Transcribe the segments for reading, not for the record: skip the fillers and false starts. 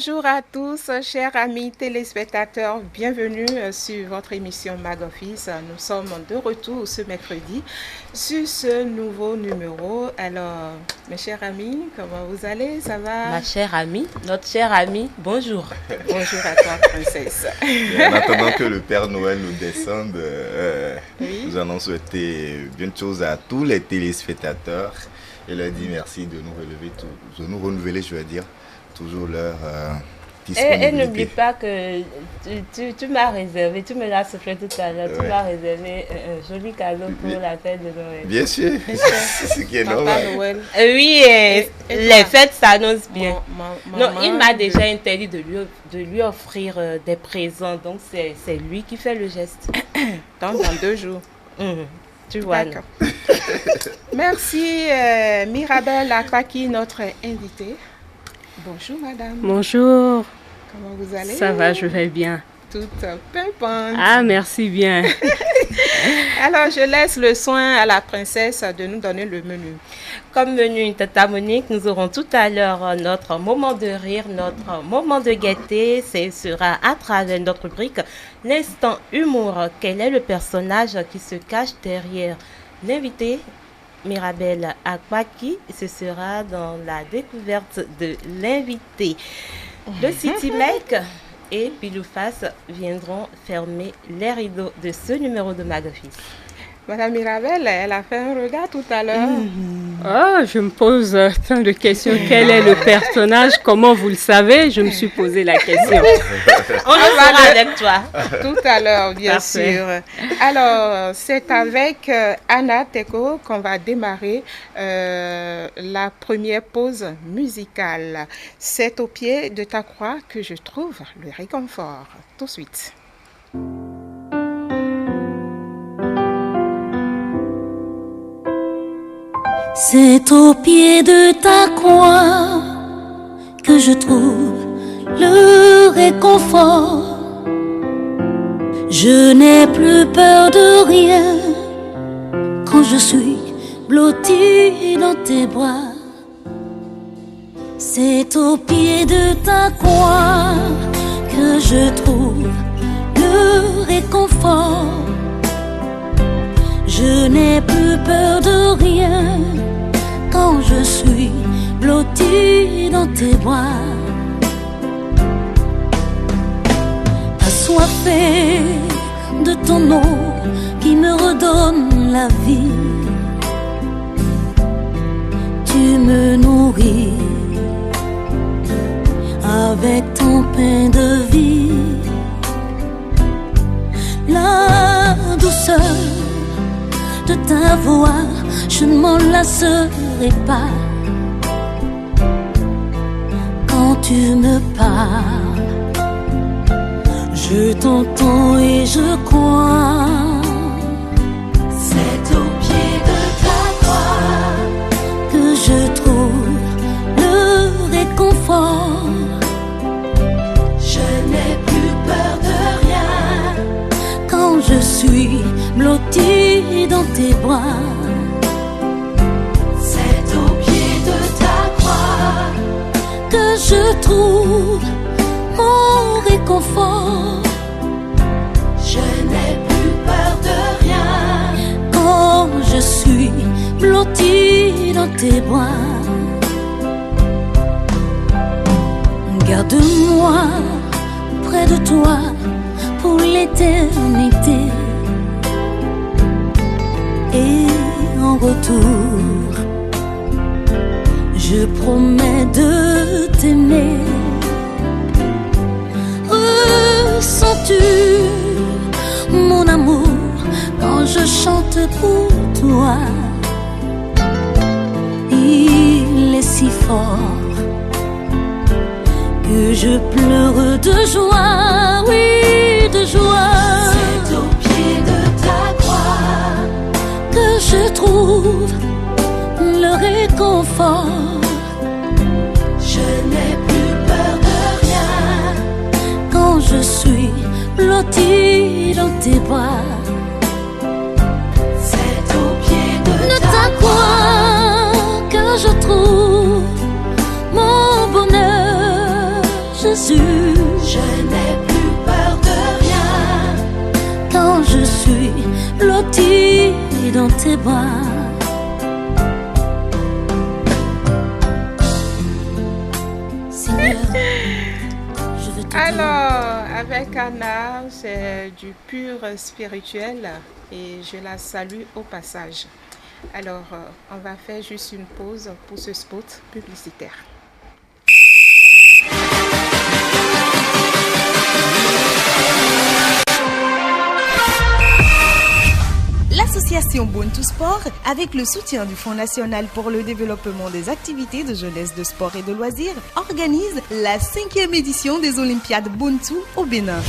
Bonjour à tous, chers amis téléspectateurs. Bienvenue sur votre émission Mag Office. Nous sommes de retour ce mercredi sur ce nouveau numéro. Alors, mes chers amis, comment vous allez? Ça va? Ma chère amie, notre chère amie, bonjour. Bonjour à toi, princesse. Et en attendant que le Père Noël nous descende, Oui. nous allons souhaiter bonne chose à tous les téléspectateurs et leur dire merci de nous renouveler, je veux dire, toujours leur disponibilité. Et n'oublie pas que tu m'as réservé, tu me l'as soufflé tout à l'heure, tu Ouais. m'as réservé un joli cadeau pour la fête de Noël. Bien sûr, c'est ce qui est Papa normal. Noël. Oui, Et les toi? fêtes s'annoncent bien. Non, Maman, il m'a déjà interdit de lui offrir des présents, donc c'est lui qui fait le geste. Dans 2 jours. Tu vois. D'accord. Merci Mirabel Akpaki, notre invitée. Bonjour madame. Bonjour, Comment vous allez? ça va, je vais bien. Toute pimpante. Ah, merci bien. Alors, je laisse le soin à la princesse de nous donner le menu. Comme menu Tata Monique, nous aurons tout à l'heure notre moment de rire, notre moment de gaieté. Ce sera à travers notre rubrique l'instant humour. Quel est le personnage qui se cache derrière l'invité Mirabel Akpaki? Ce sera dans la découverte de l'invité. Le City Make et Pilouface viendront fermer les rideaux de ce numéro de Mag Office. Madame Mirabel, elle a fait un regard tout à l'heure. Oh, je me pose tant de questions. Quel est le personnage? Comment vous le savez? Je me suis posé la question. On le fera avec toi. Tout à l'heure, bien Parfait. sûr. Alors, c'est avec Anna Teko qu'on va démarrer la première pause musicale. C'est au pied de ta croix que je trouve le réconfort. Tout de suite. C'est au pied de ta croix que je trouve le réconfort. Je n'ai plus peur de rien quand je suis blotti dans tes bras. C'est au pied de ta croix que je trouve le réconfort. Je n'ai plus peur de rien quand je suis blotti dans tes bras. Assoiffé de ton eau qui me redonne la vie, tu me nourris avec ton pain de vie. La douceur de ta voix, je ne m'en lasserai pas. Quand tu me parles, je t'entends et je crois. C'est au pied de ta croix que je trouve le réconfort. Je n'ai plus peur de rien quand je suis blotti dans tes bras. C'est au pied de ta croix que je trouve mon réconfort. Je n'ai plus peur de rien quand je suis blotti dans tes bras. Garde-moi près de toi pour l'éternité. Et en retour, je promets de t'aimer. Ressens-tu mon amour quand je chante pour toi? Il est si fort que je pleure de joie, oui, de joie. C'est au pied de ta croix que je trouve le réconfort. Je n'ai plus peur de rien quand je suis blotti dans tes bras. C'est au pied de ta croix que je trouve mon bonheur. Je Jésus, je n'ai plus peur de rien quand je suis blottie dans tes bras. Seigneur, je veux te Alors, dire. avec Anna, c'est du pur spirituel et je la salue au passage. Alors, on va faire juste une pause pour ce spot publicitaire. L'association Bontu Sport, avec le soutien du Fonds national pour le développement des activités de jeunesse, de sport et de loisirs, organise la 5e édition des Olympiades Bontu au Bénin.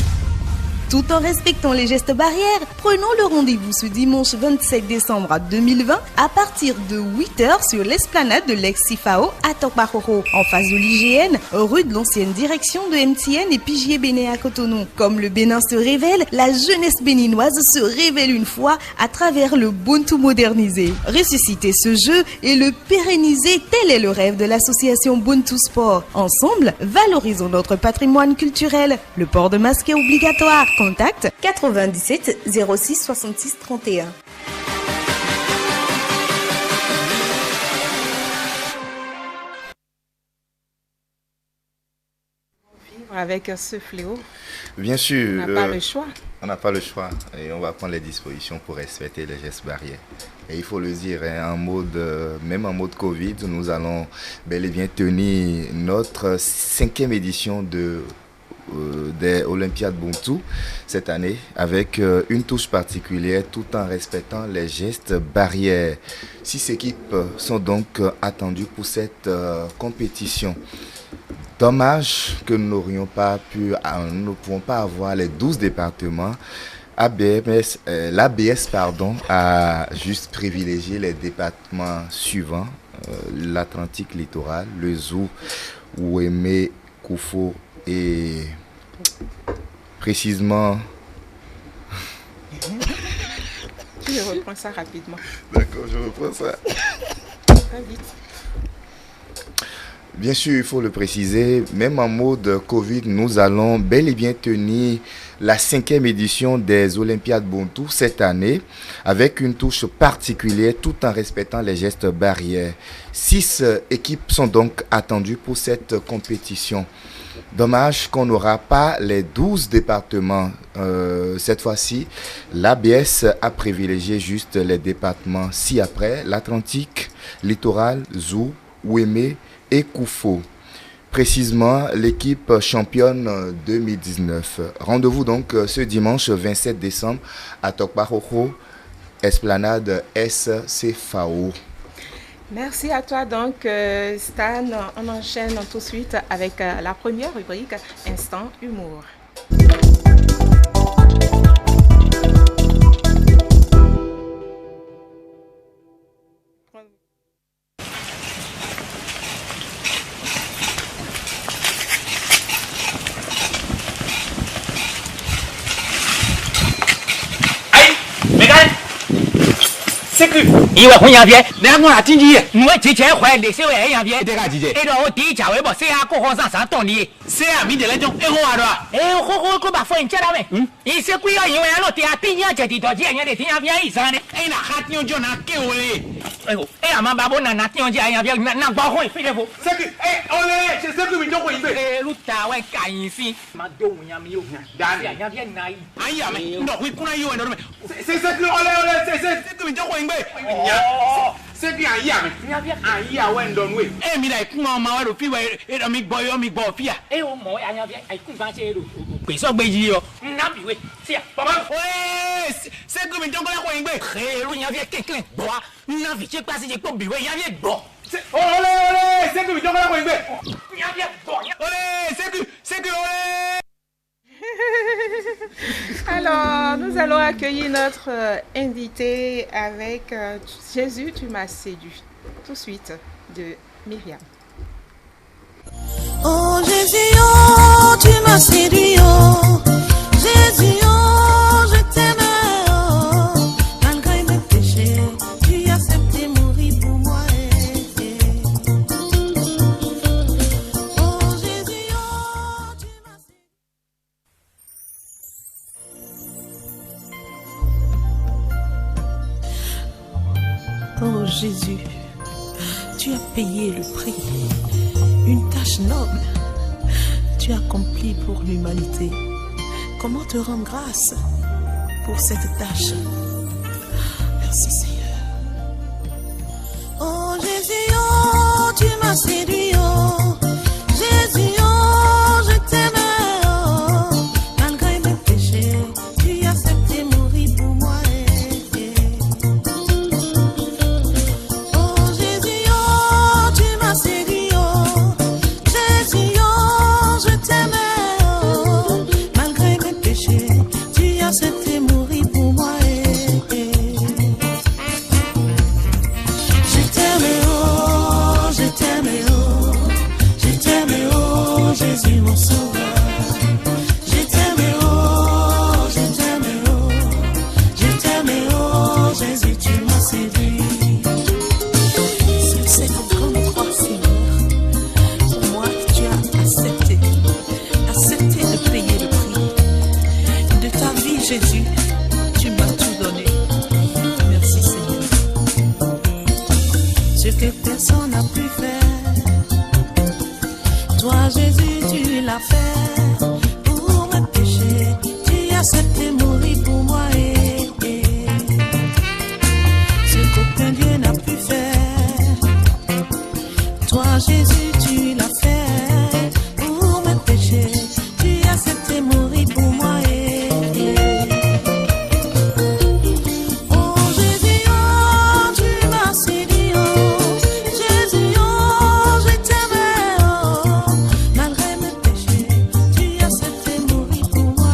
Tout en respectant les gestes barrières, prenons le rendez-vous ce dimanche 27 décembre 2020 à partir de 8h sur l'esplanade de l'ex-CIFAO à Tokbaroro, en face de l'IGN, rue de l'ancienne direction de MTN et Pigier Bénin à Cotonou. Comme le Bénin se révèle, la jeunesse béninoise se révèle une fois à travers le Bontu modernisé. Ressusciter ce jeu et le pérenniser, tel est le rêve de l'association Bontu Sport. Ensemble, valorisons notre patrimoine culturel. Le port de masque est obligatoire. Contact 97 06 66 31. Vivre avec ce fléau, Bien sûr, on n'a pas le choix. on n'a pas le choix et on va prendre les dispositions pour respecter les gestes barrières. Et il faut le dire, hein, même en mode Covid, nous allons bel et bien tenir notre 5e édition des Olympiades Bontu cette année avec une touche particulière tout en respectant les gestes barrières. 6 équipes sont donc attendues pour cette compétition. Dommage que nous n'aurions pas pu, nous ne pouvons pas avoir les 12 départements. L'ABS a juste privilégié les départements suivants, l'Atlantique littoral, le Zou, Ouémé, Koufo et précisément... Je reprends ça rapidement. D'accord, je reprends ça. Très vite. Bien sûr, il faut le préciser, même en mode Covid, nous allons bel et bien tenir la 5e édition des Olympiades Bontu cette année avec une touche particulière tout en respectant les gestes barrières. 6 équipes sont donc attendues pour cette compétition. Dommage qu'on n'aura pas les 12 départements. Cette fois-ci, l'ABS a privilégié juste les départements ci-après, l'Atlantique, littoral, Zou, Ouémé et Koufo. Précisément, l'équipe championne 2019. Rendez-vous donc ce dimanche 27 décembre à Tokbaroro, esplanade SCFAO. Merci à toi donc Stan. On enchaîne tout de suite avec la première rubrique, Instant Humour.因为混养片，两个经济，我提前换的稍微养片，这个经济，哎，我第一家微博谁下过好上啥动力，谁啊？明天那种哎好啊，对吧？哎，好，我把风接到没？一些贵要因为老爹顶下这地头钱，人家听养片以上的，哎，那还顶就拿给我嘞，哎呦，哎呀妈，把我拿顶这养片，那包红非得不？这个哎，哦嘞，这个民众会对，哎，路大湾干心，妈丢我养没有？养片哪？哎呀没，你会过来有人了没？这个哦嘞，这个民众会对。这个阿姨啊，阿姨啊，我唔懂喂。哎，咪来讲嘛，我路飞喂，那咪报飞啊。哎，我冇阿姨哎，讲翻这路，贵少贵字哦。哪比喂？是啊，爸爸。喂，这个民众过来欢迎喂。嘿，路阿姨更多，哪比这巴士就讲比喂阿姨多。哦嘞，这个民众过来欢迎喂。阿姨多，哦嘞，这个哦嘞。Alors, nous allons accueillir notre invité avec Jésus, tu m'as séduit. Tout de suite, de Myriam. Oh Jésus, oh, tu m'as séduit, oh Jésus, oh, je t'aime, oh malgré mes péchés, tu as accepté mourir pour moi. Oh Jésus, oh, Oh Jésus, tu as payé le prix, une tâche noble, tu as accompli pour l'humanité. Comment te rendre grâce pour cette tâche? Merci Seigneur. Oh Jésus, oh, tu m'as séduit, oh Jésus, oh, je t'aime, oh, malgré mes péchés, tu as accepté mourir pour moi. Oh Jésus, oh, tu m'as séduit, oh Jésus, oh, je t'aime, oh, malgré mes péchés, tu as accepté mourir pour moi. Jésus mon sauveur, je t'aime, oh, je t'aime, oh, je t'aime, oh, Jésus tu m'as séduit. Sur cette grande croix, Seigneur, pour moi tu as accepté de payer le prix de ta vie, Jésus, tu m'as tout donné. Merci Seigneur. Ce que personne n'a pu faire, toi Jésus tu l'as fait pour mes péchés, tu as accepté mourir pour moi. Ce qu'aucun Dieu n'a pu faire, toi Jésus tu l'as fait pour mes péchés, tu as accepté mourir pour moi. Oh Jésus, oh, tu m'as séduit, oh Jésus, oh, je t'aime, oh, malgré mes péchés, tu as accepté mourir pour moi.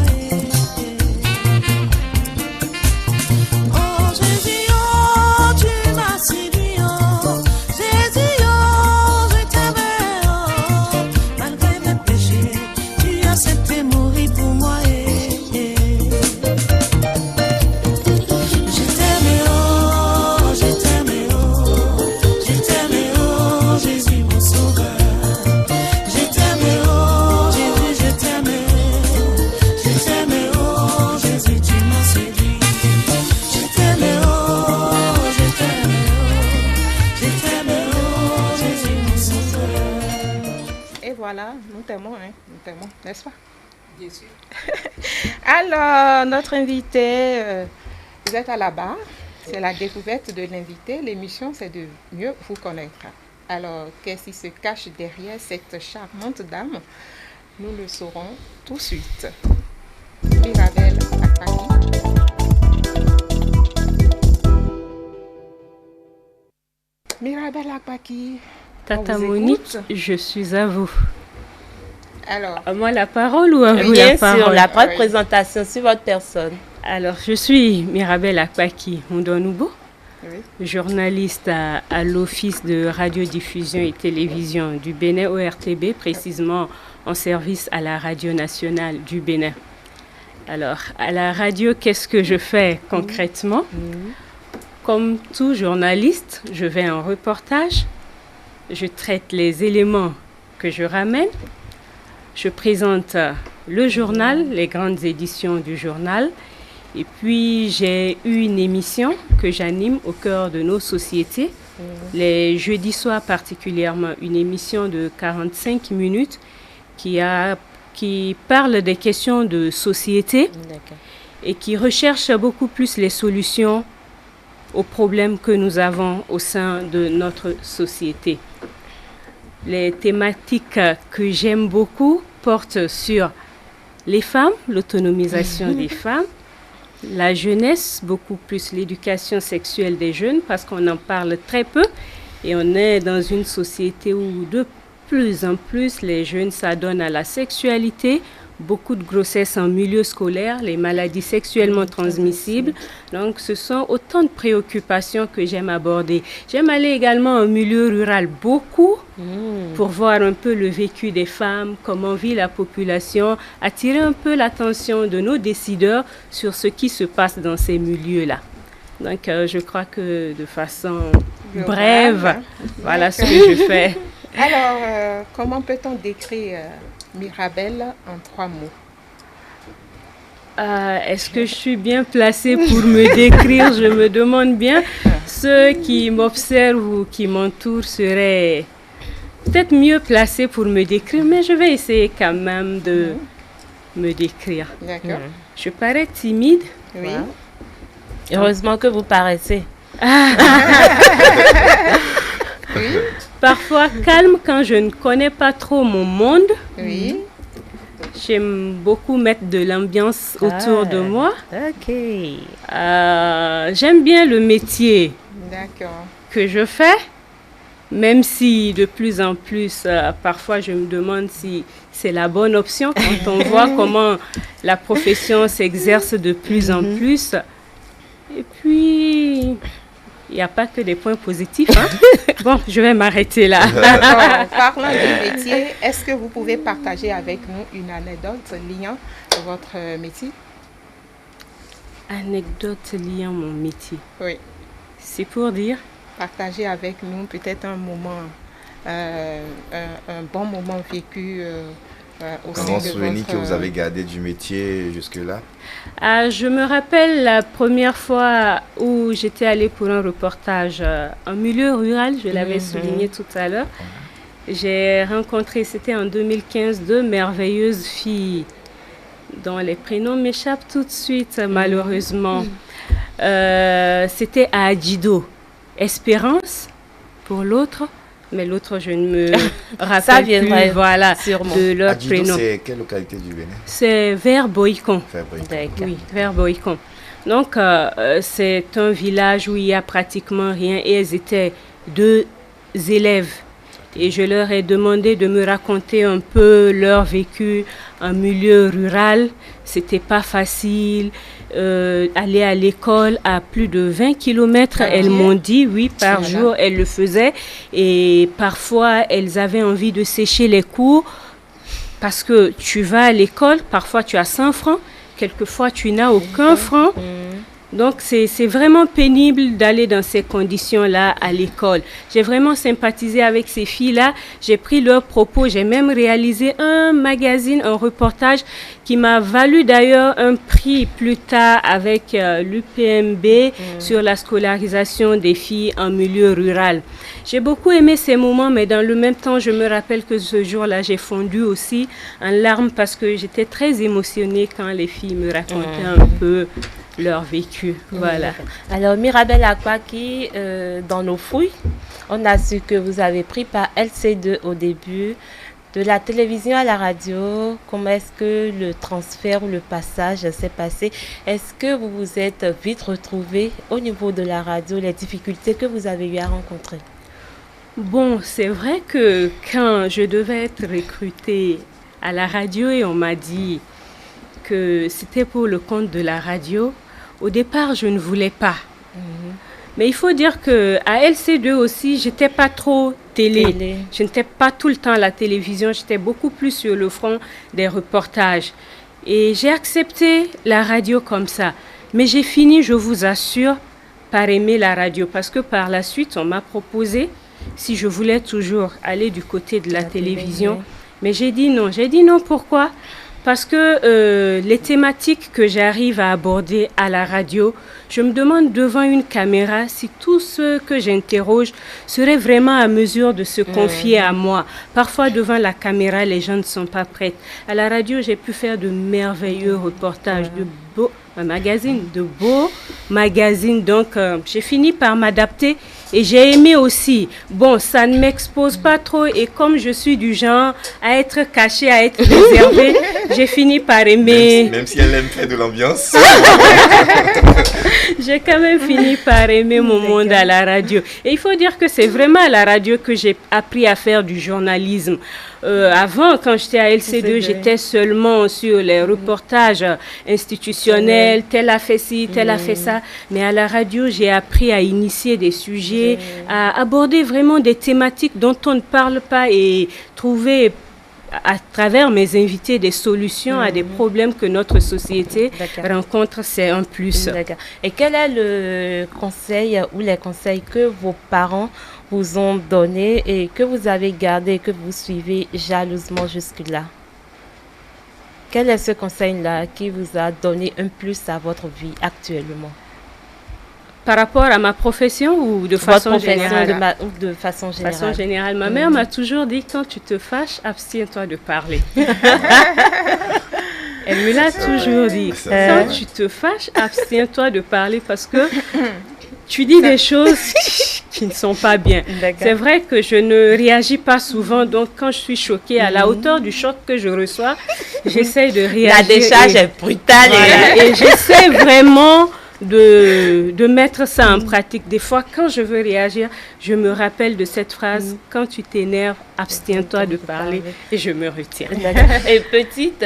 Oh Jésus, oh, tu m'as séduit, oh Jésus, oh, je t'aime, oh, malgré mes péchés, tu as accepté mourir pour moi. Je t'aime, oh, je t'aime, oh, je t'aime, oh, Jésus mon sauveur. Je t'aime, oh, Jésus, je t'aime, oh, Jésus tu m'as séduit. Je t'aime, oh, je t'aime, oh, je t'aime, oh, Jésus mon sauveur. Et voilà, nous t'aimons, n'est-ce pas? Bien sûr. Alors, notre invité, vous êtes à la barre. C'est la découverte de l'invité. L'émission, c'est de mieux vous connaître. Alors, qu'est-ce qui se cache derrière cette charmante dame? Nous le saurons tout de suite. Mirabel Akpaki. Mirabel Akpaki. Tata on vous Monique, écoute. je suis à vous. Alors, À moi la parole ou à vous Bien la sûr, parole? la brève Oui. présentation sur votre personne. Alors, je suis Mirabel Akpaki Mondonoubo, oui. journaliste à l'Office de radiodiffusion et télévision du Bénin ORTB, précisément en service à la Radio nationale du Bénin. Alors, à la radio, qu'est-ce que je fais concrètement? Comme tout journaliste, je vais en reportage, je traite les éléments que je ramène, je présente le journal, les grandes éditions du journal, et puis j'ai eu une émission que j'anime au cœur de nos sociétés, les jeudis soirs particulièrement, une émission de 45 minutes qui parle des questions de société D'accord. et qui recherche beaucoup plus les solutions aux problèmes que nous avons au sein de notre société. Les thématiques que j'aime beaucoup portent sur les femmes, l'autonomisation des femmes, la jeunesse, beaucoup plus l'éducation sexuelle des jeunes, parce qu'on en parle très peu et on est dans une société où de plus en plus les jeunes s'adonnent à la sexualité, beaucoup de grossesses en milieu scolaire, les maladies sexuellement transmissibles. Donc ce sont autant de préoccupations que j'aime aborder. J'aime aller également en milieu rural beaucoup pour voir un peu le vécu des femmes, comment vit la population, attirer un peu l'attention de nos décideurs sur ce qui se passe dans ces milieux-là. Donc je crois que de façon brève, voilà ce que je fais. Alors, comment peut-on décrire Mirabel en 3 mots? Est-ce que je suis bien placée pour me décrire? Je me demande bien. Ceux qui m'observent ou qui m'entourent seraient peut-être mieux placés pour me décrire, mais je vais essayer quand même de me décrire. D'accord. Je parais timide. Oui. Heureusement que vous paraissez. Oui. Parfois calme quand je ne connais pas trop mon monde. Oui. J'aime beaucoup mettre de l'ambiance autour de moi. Ok. J'aime bien le métier D'accord. que je fais, même si de plus en plus, parfois je me demande si c'est la bonne option quand on voit comment la profession s'exerce de plus en plus. Et puis, il n'y a pas que des points positifs. Hein? Bon, je vais m'arrêter là. Parlant du métier, est-ce que vous pouvez partager avec nous une anecdote liant votre métier? Anecdote liant mon métier. Oui. C'est pour dire? Partager avec nous peut-être un moment, un bon moment vécu au sein Comment de souvenir votre... que vous avez gardé du métier jusque-là? Je me rappelle la première fois où j'étais allée pour un reportage en milieu rural, je l'avais souligné tout à l'heure. J'ai rencontré, c'était en 2015, deux merveilleuses filles dont les prénoms m'échappent tout de suite, malheureusement. C'était à Adjido. Espérance pour l'autre, mais l'autre je ne me rappelle plus, voilà, sûrement. de leur Adjido, prénom. c'est quelle localité du Bénin? C'est vers Boïcon. D'accord. Oui, vers Boïcon. Donc, c'est un village où il n'y a pratiquement rien et elles étaient 2 élèves. Et je leur ai demandé de me raconter un peu leur vécu en milieu rural. C'était pas facile. Aller à l'école à plus de 20 km, elles m'ont dit, oui, par jour, elles le faisaient. Et parfois, elles avaient envie de sécher les cours parce que tu vas à l'école, parfois tu as 100 francs, quelquefois tu n'as aucun franc. Donc, c'est vraiment pénible d'aller dans ces conditions-là à l'école. J'ai vraiment sympathisé avec ces filles-là. J'ai pris leurs propos. J'ai même réalisé un magazine, un reportage qui m'a valu d'ailleurs un prix plus tard avec l'UPMB sur la scolarisation des filles en milieu rural. J'ai beaucoup aimé ces moments, mais dans le même temps, je me rappelle que ce jour-là, j'ai fondu aussi en larmes parce que j'étais très émotionnée quand les filles me racontaient un peu leur vécu. Voilà. Alors, Mirabel Akwaki, dans nos fouilles, on a su que vous avez pris par LC2 au début, de la télévision à la radio. Comment est-ce que le transfert ou le passage s'est passé? Est-ce que vous vous êtes vite retrouvé au niveau de la radio, les difficultés que vous avez eu à rencontrer? Bon, c'est vrai que quand je devais être recrutée à la radio et on m'a dit que c'était pour le compte de la radio, au départ, je ne voulais pas. Mais il faut dire qu'à LC2 aussi, j'étais pas trop télé. Je n'étais pas tout le temps à la télévision, j'étais beaucoup plus sur le front des reportages. Et j'ai accepté la radio comme ça. Mais j'ai fini, je vous assure, par aimer la radio. Parce que par la suite, on m'a proposé si je voulais toujours aller du côté de la télévision. Mais j'ai dit non. J'ai dit non, pourquoi ? Parce que les thématiques que j'arrive à aborder à la radio, je me demande devant une caméra si tous ceux que j'interroge seraient vraiment à mesure de se confier à moi. Parfois, devant la caméra, les gens ne sont pas prêts. À la radio, j'ai pu faire de merveilleux reportages, de beaux magazines. Donc, j'ai fini par m'adapter et j'ai aimé aussi. Bon, ça ne m'expose pas trop et comme je suis du genre à être cachée, à être réservée, j'ai fini par aimer. Même si elle aime faire de l'ambiance. J'ai quand même fini par aimer mon monde à la radio. Et il faut dire que c'est vraiment à la radio que j'ai appris à faire du journalisme. Avant, quand j'étais à LC2, j'étais seulement sur les reportages institutionnels, tel a fait ci, tel a fait ça. Mais à la radio, j'ai appris à initier des sujets, à aborder vraiment des thématiques dont on ne parle pas et trouver à travers mes invités des solutions à des problèmes que notre société rencontre, c'est un plus. D'accord. Et quel est le conseil ou les conseils que vos parents vous ont donné et que vous avez gardé et que vous suivez jalousement jusque-là? quel est ce conseil-là qui vous a donné un plus à votre vie actuellement? Par rapport à ma profession ou de façon générale? De façon générale. Façon générale. Ma mère m'a toujours dit, quand tu te fâches, abstiens-toi de parler. Elle me l'a toujours dit. Quand tu te fâches, abstiens-toi de parler parce que tu dis des choses qui ne sont pas bien. C'est vrai que je ne réagis pas souvent, donc quand je suis choquée à la hauteur du choc que je reçois, j'essaie de réagir. La décharge est brutale. Voilà, et j'essaie vraiment de mettre ça en pratique. Des fois, quand je veux réagir, je me rappelle de cette phrase, quand tu t'énerves, abstiens-toi de parler, et je me retire. Et petite...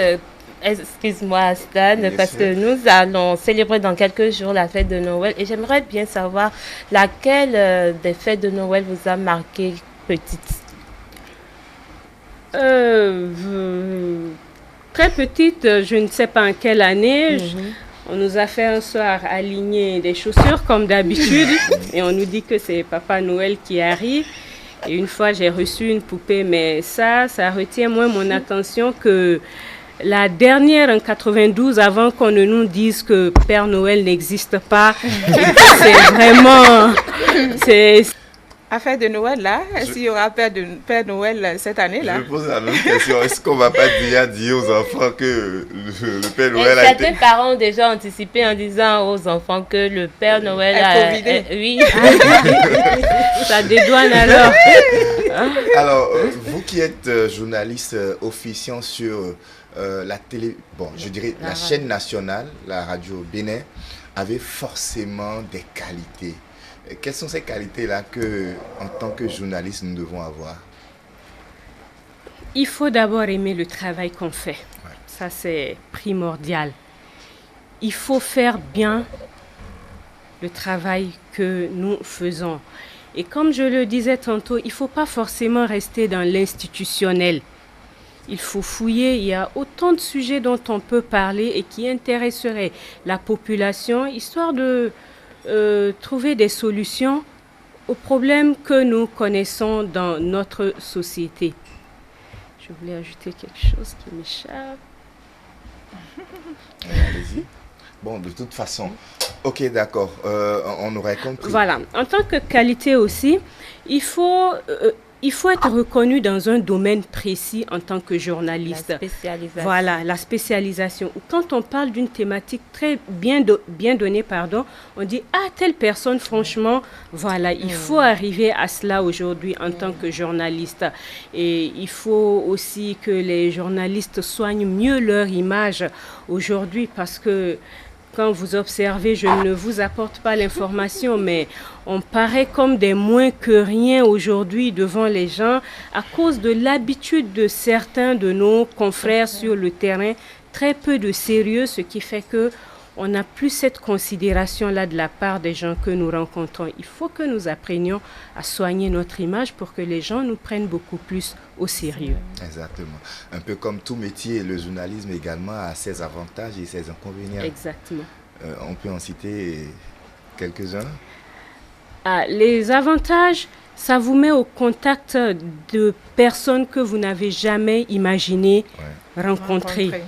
excuse-moi Stan, parce que nous allons célébrer dans quelques jours la fête de Noël et j'aimerais bien savoir laquelle des fêtes de Noël vous a marqué petite. Très petite, je ne sais pas en quelle année. On nous a fait un soir aligner des chaussures comme d'habitude et on nous dit que c'est Papa Noël qui arrive. Et une fois, j'ai reçu une poupée, mais ça retient moins mon attention que la dernière en 92, avant qu'on ne nous dise que Père Noël n'existe pas. C'est vraiment... À fête de Noël, là, est-ce qu'il y aura Père Noël cette année-là? Je pose la même question. Est-ce qu'on ne va pas dire aux enfants que le Père Noël a été... Certains parents ont déjà anticipé en disant aux enfants que le Père Noël oui. Ça dédouane alors. Alors, vous qui êtes journaliste officiant sur la télé, je dirais la chaîne nationale, la radio Bénin, avait forcément des qualités. Quelles sont ces qualités-là que, en tant que journaliste, nous devons avoir? Il faut d'abord aimer le travail qu'on fait. Ouais. Ça, c'est primordial. Il faut faire bien le travail que nous faisons. Et comme je le disais tantôt, il ne faut pas forcément rester dans l'institutionnel. Il faut fouiller. Il y a autant de sujets dont on peut parler et qui intéresseraient la population, histoire de trouver des solutions aux problèmes que nous connaissons dans notre société. Je voulais ajouter quelque chose qui m'échappe. Allez-y. Bon, de toute façon, ok, d'accord, on aurait compris. Voilà, en tant que qualité aussi, il faut être reconnu dans un domaine précis en tant que journaliste. La spécialisation. Voilà, la spécialisation. Quand on parle d'une thématique très bien donnée, on dit « Ah, telle personne, franchement, voilà, il faut arriver à cela aujourd'hui en tant que journaliste. » Et il faut aussi que les journalistes soignent mieux leur image aujourd'hui parce que quand vous observez, je ne vous apporte pas l'information, mais on paraît comme des moins que rien aujourd'hui devant les gens à cause de l'habitude de certains de nos confrères sur le terrain, très peu de sérieux, ce qui fait que on n'a plus cette considération-là de la part des gens que nous rencontrons. Il faut que nous apprenions à soigner notre image pour que les gens nous prennent beaucoup plus au sérieux. Exactement. Un peu comme tout métier, le journalisme également a ses avantages et ses inconvénients. Exactement. On peut en citer quelques-uns. Les avantages, ça vous met au contact de personnes que vous n'avez jamais imaginé rencontrer.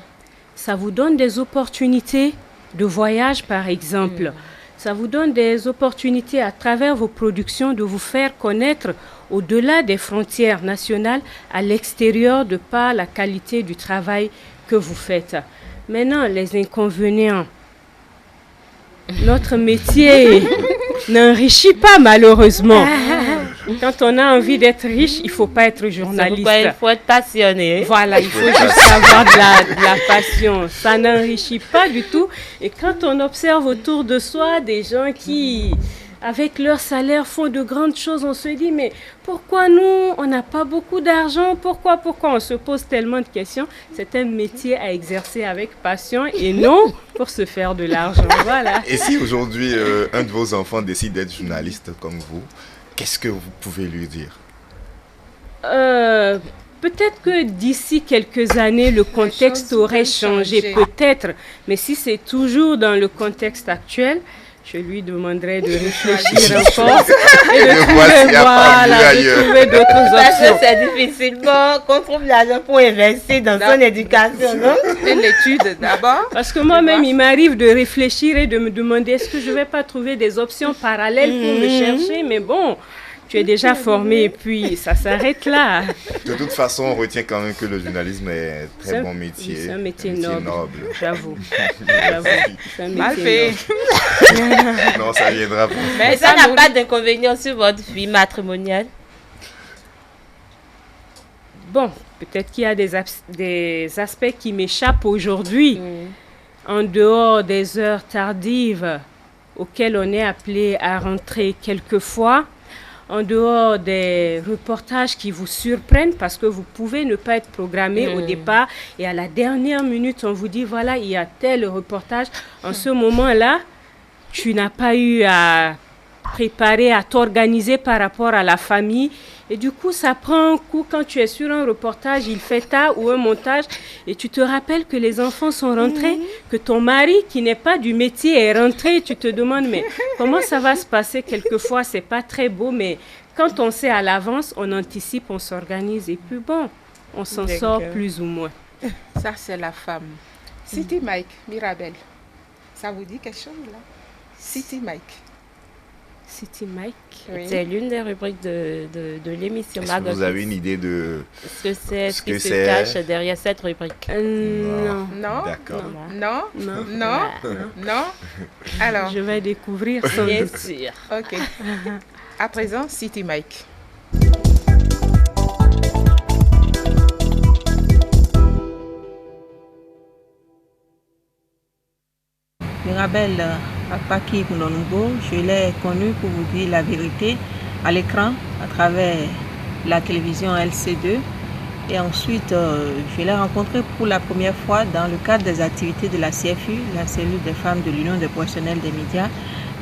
Ça vous donne des opportunités de voyage, par exemple. Ça vous donne des opportunités à travers vos productions de vous faire connaître au-delà des frontières nationales, à l'extérieur, de par la qualité du travail que vous faites. Maintenant, les inconvénients. Notre métier n'enrichit pas, malheureusement. Quand on a envie d'être riche, il ne faut pas être journaliste. Il faut être passionné. Voilà, il faut juste avoir de la passion. Ça n'enrichit pas du tout. Et quand on observe autour de soi des gens qui, avec leur salaire, font de grandes choses, on se dit, mais pourquoi nous, on n'a pas beaucoup d'argent? Pourquoi on se pose tellement de questions? C'est un métier à exercer avec passion et non pour se faire de l'argent. Voilà. Et si aujourd'hui, un de vos enfants décide d'être journaliste comme vous, qu'est-ce que vous pouvez lui dire? peut-être que d'ici quelques années, le contexte aurait changé, peut-être. Mais si c'est toujours dans le contexte actuel, je lui demanderai de réfléchir encore et de trouver d'autres options. Parce que c'est difficilement qu'on trouve l'argent pour investir dans son éducation, non? Et l'étude d'abord. Parce que moi-même, il m'arrive de réfléchir et de me demander est-ce que je ne vais pas trouver des options parallèles pour me chercher, mais bon... Tu es déjà formé et puis ça s'arrête là. De toute façon, on retient quand même que le journalisme est un très bon métier. C'est un métier noble. J'avoue. C'est un Mal métier fait. noble. Non, ça viendra. Mais ça n'a pas d'inconvénient sur votre vie matrimoniale? Bon, peut-être qu'il y a des aspects qui m'échappent aujourd'hui. En dehors des heures tardives auxquelles on est appelé à rentrer quelquefois. En dehors des reportages qui vous surprennent parce que vous pouvez ne pas être programmé au départ et à la dernière minute, on vous dit voilà, il y a tel reportage. En ce moment-là, tu n'as pas eu à préparer, à t'organiser par rapport à la famille. Et du coup, ça prend un coup quand tu es sur un reportage, il fait tard ou un montage et tu te rappelles que les enfants sont rentrés, que ton mari qui n'est pas du métier est rentré. Tu te demandes, mais comment ça va se passer? Quelquefois, c'est pas très beau, mais quand on sait à l'avance, on anticipe, on s'organise et puis bon, on s'en sort plus ou moins. Ça, c'est la femme. City Mike, Mirabel. Ça vous dit quelque chose là? City Mike. City Mike. Oui. C'est l'une des rubriques de l'émission. Est-ce que vous avez une idée de ce qui se cache derrière cette rubrique? Non. Non. D'accord. Non. Alors. Je vais découvrir sans bien doute. sûr. Ok. À présent, City Mike. Mirabel Apaki Mounoungo, je l'ai connu pour vous dire la vérité à l'écran à travers la télévision LC2 et ensuite je l'ai rencontré pour la première fois dans le cadre des activités de la CFU, la cellule des femmes de l'Union des professionnels des médias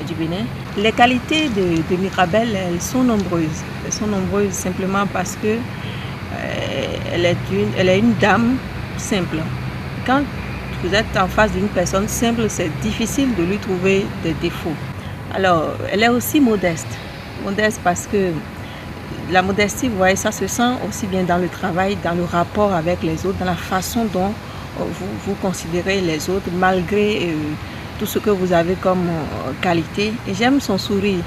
du Bénin. Les qualités de Mirabel, elles sont nombreuses. Elles sont nombreuses simplement parce que elle est une dame simple. Quand vous êtes en face d'une personne simple, c'est difficile de lui trouver des défauts. Alors, elle est aussi modeste. Modeste parce que la modestie, vous voyez, ça se sent aussi bien dans le travail, dans le rapport avec les autres, dans la façon dont vous considérez les autres, malgré tout ce que vous avez comme qualité. Et j'aime son sourire.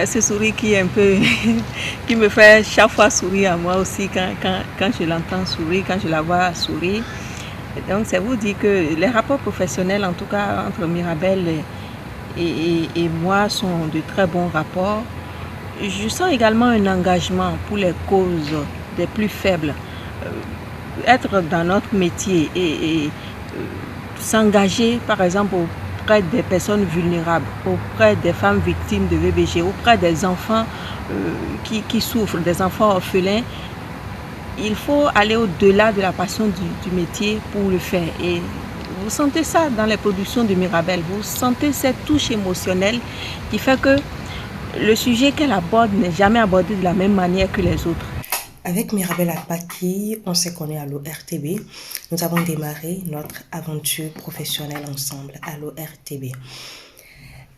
Ce sourire qui est un peu qui me fait chaque fois sourire à moi aussi quand je l'entends sourire, quand je la vois sourire. Donc, c'est vous dire que les rapports professionnels, en tout cas entre Mirabel et moi, sont de très bons rapports. Je sens également un engagement pour les causes des plus faibles. Être dans notre métier et s'engager, par exemple, auprès des personnes vulnérables, auprès des femmes victimes de VBG, auprès des enfants qui souffrent, des enfants orphelins. Il faut aller au-delà de la passion du métier pour le faire. Et vous sentez ça dans les productions de Mirabel. Vous sentez cette touche émotionnelle qui fait que le sujet qu'elle aborde n'est jamais abordé de la même manière que les autres. Avec Mirabel Apaki, on s'est connus à l'ORTB. Nous avons démarré notre aventure professionnelle ensemble à l'ORTB.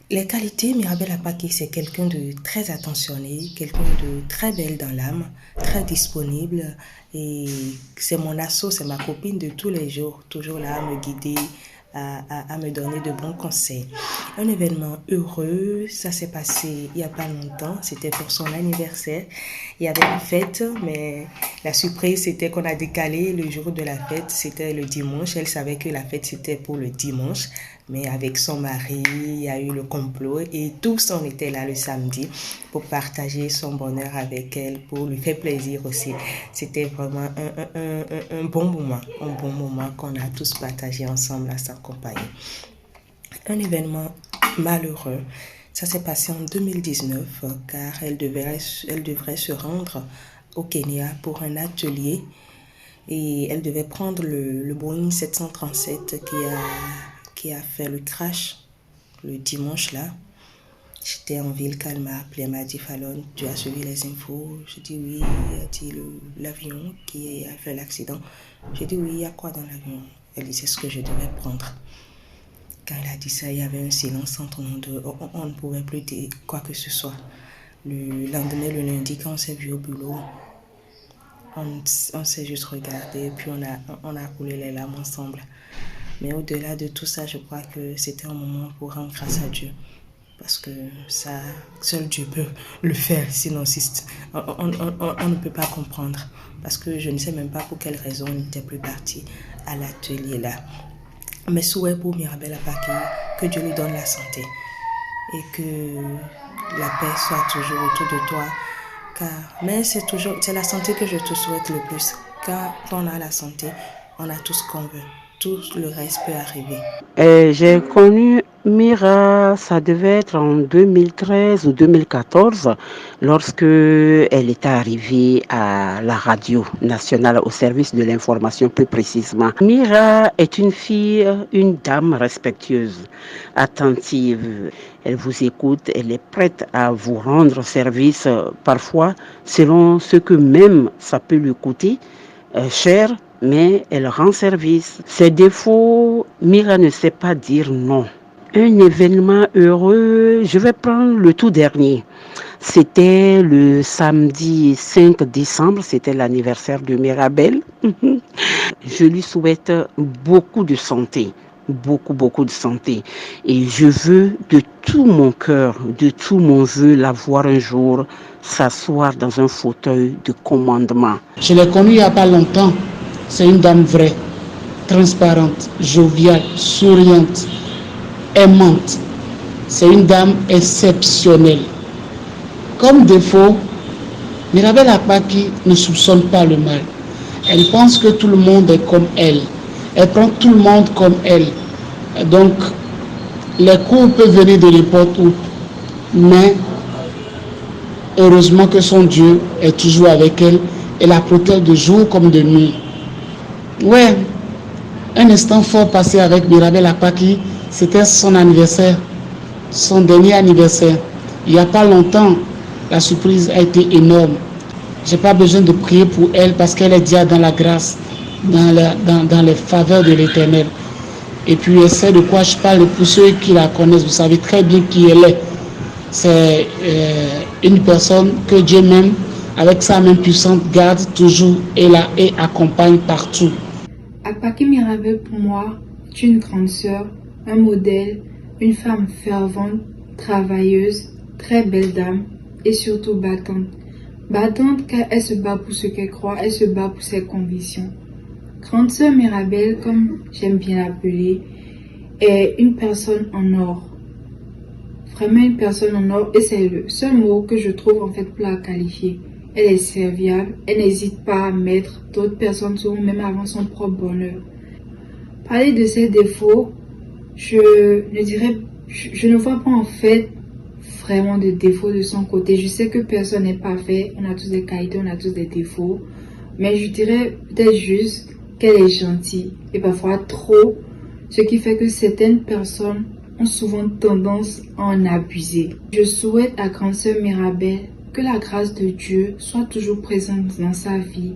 Les qualités, Mirabel Apaki, c'est quelqu'un de très attentionné, quelqu'un de très belle dans l'âme, très disponible. Et c'est mon asso, c'est ma copine de tous les jours, toujours là à me guider, à me donner de bons conseils. Un événement heureux, ça s'est passé il n'y a pas longtemps, c'était pour son anniversaire. Il y avait une fête, mais la surprise c'était qu'on a décalé le jour de la fête, c'était le dimanche. Elle savait que la fête c'était pour le dimanche, mais avec son mari, il y a eu le complot et tous on était là le samedi pour partager son bonheur avec elle, pour lui faire plaisir aussi. C'était vraiment un bon moment qu'on a tous partagé ensemble à sa compagnie. Un événement malheureux, ça s'est passé en 2019 car elle devrait se rendre au Kenya pour un atelier et elle devait prendre le Boeing 737 qui a fait le crash le dimanche là. J'étais en ville quand elle m'a appelé, elle m'a dit Fallon, tu as suivi les infos? Je dis oui, elle a dit l'avion qui a fait l'accident. J'ai dit oui, il y a quoi dans l'avion? Elle dit c'est ce que je devais prendre. Quand elle a dit ça, il y avait un silence entre nous deux. On ne pouvait plus dire quoi que ce soit. Le lendemain, le lundi, quand on s'est vu au boulot, on s'est juste regardé, puis on a coulé les larmes ensemble. Mais au-delà de tout ça, je crois que c'était un moment pour rendre grâce à Dieu. Parce que ça, seul Dieu peut le faire, sinon on ne peut pas comprendre. Parce que je ne sais même pas pour quelle raison on n'était plus parti à l'atelier là. Mes souhaits pour Mirabel Apaki, que Dieu lui donne la santé et que la paix soit toujours autour de toi. Mais c'est la santé que je te souhaite le plus. Car quand on a la santé, on a tout ce qu'on veut. Tout le reste peut arriver. J'ai connu Mira, ça devait être en 2013 ou 2014, lorsque elle était arrivée à la radio nationale au service de l'information plus précisément. Mira est une fille, une dame respectueuse, attentive. Elle vous écoute, elle est prête à vous rendre service, parfois selon ce que même ça peut lui coûter cher, mais elle rend service. Ses défauts, Mira ne sait pas dire non. Un événement heureux, je vais prendre le tout dernier. C'était le samedi 5 décembre, c'était l'anniversaire de Mirabel. Je lui souhaite beaucoup de santé, beaucoup de santé. Et je veux de tout mon cœur, de tout mon vœu, la voir un jour s'asseoir dans un fauteuil de commandement. Je l'ai connue il n'y a pas longtemps. C'est une dame vraie, transparente, joviale, souriante, aimante. C'est une dame exceptionnelle. Comme défaut, Mirabel Apaki ne soupçonne pas le mal. Elle pense que tout le monde est comme elle. Elle prend tout le monde comme elle. Donc, les coups peuvent venir de n'importe où. Mais, heureusement que son Dieu est toujours avec elle et la protège de jour comme de nuit. Ouais, un instant fort passé avec Mirabel Apaki, c'était son anniversaire, son dernier anniversaire. Il n'y a pas longtemps, la surprise a été énorme. Je n'ai pas besoin de prier pour elle parce qu'elle est déjà dans la grâce, dans les faveurs de l'Éternel. Et puis, elle sait de quoi je parle. Pour ceux qui la connaissent, vous savez très bien qui elle est. C'est une personne que Dieu même, avec sa main puissante, garde toujours et la et accompagne partout. Apaki Mirabel, pour moi, est une grande sœur, un modèle, une femme fervente, travailleuse, très belle dame et surtout battante. Battante car elle se bat pour ce qu'elle croit, elle se bat pour ses convictions. Grande sœur Mirabel, comme j'aime bien l'appeler, est une personne en or. Vraiment une personne en or et c'est le seul mot que je trouve en fait pour la qualifier. Elle est serviable, elle n'hésite pas à mettre d'autres personnes sur même avant son propre bonheur. Parler de ses défauts, je ne vois pas en fait vraiment de défauts de son côté. Je sais que personne n'est parfait, on a tous des qualités, on a tous des défauts. Mais je dirais peut-être juste qu'elle est gentille et parfois trop, ce qui fait que certaines personnes ont souvent tendance à en abuser. Je souhaite à grande sœur Mirabel que la grâce de Dieu soit toujours présente dans sa vie,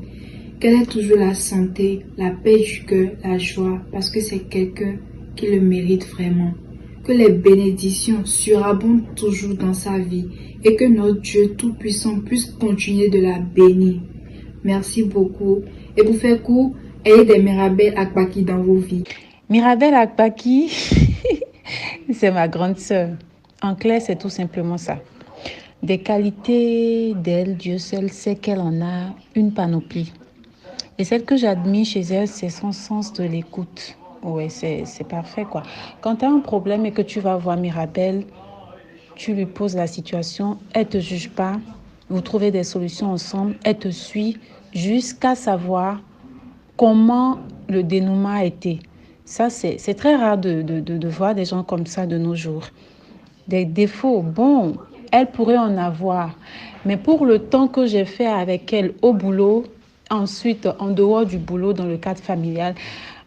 qu'elle ait toujours la santé, la paix du cœur, la joie, parce que c'est quelqu'un qui le mérite vraiment. Que les bénédictions surabondent toujours dans sa vie et que notre Dieu Tout-Puissant puisse continuer de la bénir. Merci beaucoup. Et pour faire court, ayez des Mirabel Apaki dans vos vies. Mirabel Apaki, c'est ma grande sœur. En clair, c'est tout simplement ça. Des qualités d'elle, Dieu seul sait qu'elle en a une panoplie. Et celle que j'admire chez elle, c'est son sens de l'écoute. Ouais, c'est parfait, quoi. Quand tu as un problème et que tu vas voir Mirabel, tu lui poses la situation, elle ne te juge pas, vous trouvez des solutions ensemble, elle te suit jusqu'à savoir comment le dénouement a été. Ça, c'est très rare de voir des gens comme ça de nos jours. Des défauts, bon, elle pourrait en avoir. Mais pour le temps que j'ai fait avec elle au boulot, ensuite en dehors du boulot dans le cadre familial,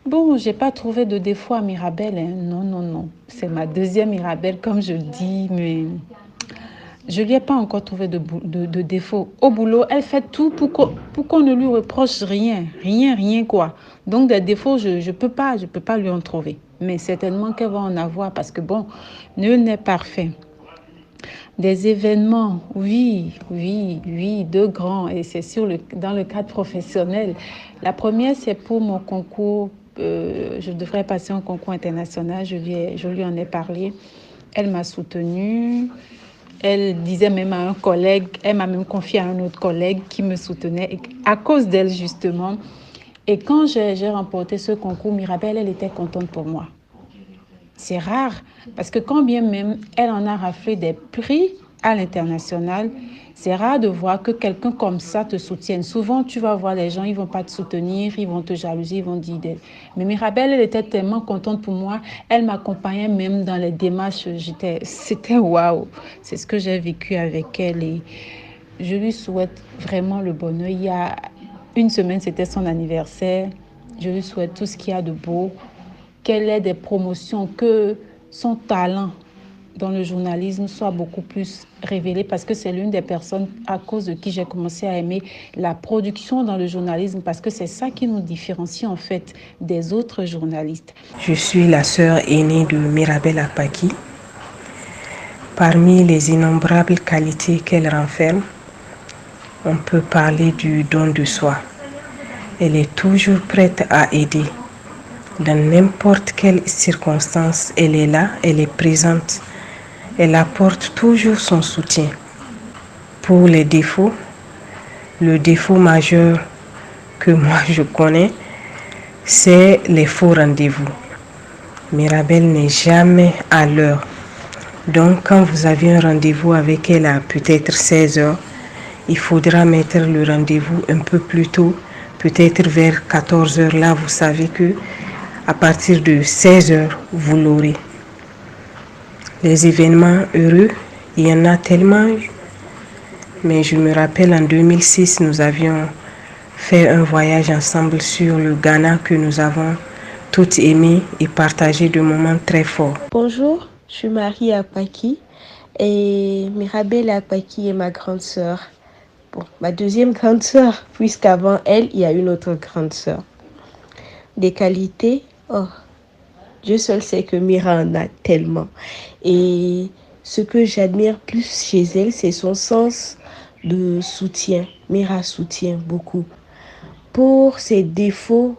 bon, j'ai pas trouvé de défaut à Mirabel. Hein. Non. C'est ma deuxième Mirabel, comme je le dis, mais Je ne lui ai pas encore trouvé de défaut. Au boulot, elle fait tout pour qu'on ne lui reproche rien. Rien quoi. Donc des défauts, je ne peux pas lui en trouver. Mais certainement qu'elle va en avoir parce que bon, nul n'est parfait. Des événements, oui, deux grands. Et c'est dans le cadre professionnel. La première, c'est pour mon concours. Je devrais passer un concours international. Je lui en ai parlé. Elle m'a soutenue. Elle disait même à un collègue, elle m'a même confié à un autre collègue qui me soutenait à cause d'elle justement. Et quand j'ai remporté ce concours, Mirabelle, elle était contente pour moi. C'est rare parce que quand bien même elle en a raflé des prix à l'international, c'est rare de voir que quelqu'un comme ça te soutienne. Souvent, tu vas voir les gens, ils ne vont pas te soutenir, ils vont te jalouser, ils vont dire... Mais Mirabelle, elle était tellement contente pour moi. Elle m'accompagnait même dans les démarches. C'était waouh. C'est ce que j'ai vécu avec elle et je lui souhaite vraiment le bonheur. Il y a une semaine, c'était son anniversaire. Je lui souhaite tout ce qu'il y a de beau, qu'elle ait des promotions, que son talent dans le journalisme soit beaucoup plus révélé parce que c'est l'une des personnes à cause de qui j'ai commencé à aimer la production dans le journalisme parce que c'est ça qui nous différencie en fait des autres journalistes. Je suis la sœur aînée de Mirabelle Apaki. Parmi les innombrables qualités qu'elle renferme, on peut parler du don de soi. Elle est toujours prête à aider. Dans n'importe quelle circonstance, elle est là, elle est présente. Elle apporte toujours son soutien. Pour les défauts, le défaut majeur que moi je connais, c'est les faux rendez-vous. Mirabelle n'est jamais à l'heure. Donc quand vous avez un rendez-vous avec elle à peut-être 16h, il faudra mettre le rendez-vous un peu plus tôt, peut-être vers 14h. Là, vous savez que à partir de 16h, vous l'aurez. Les événements heureux, il y en a tellement eu. Mais je me rappelle en 2006, nous avions fait un voyage ensemble sur le Ghana que nous avons toutes aimé et partagé de moments très forts. Bonjour, je suis Marie Apaki et Mirabelle Apaki est ma grande sœur. Bon, ma deuxième grande sœur, puisqu'avant elle, il y a une autre grande sœur. Des qualités, oh, Dieu seul sait que Mira en a tellement. Et ce que j'admire plus chez elle, c'est son sens de soutien. Mira soutient beaucoup. Pour ses défauts,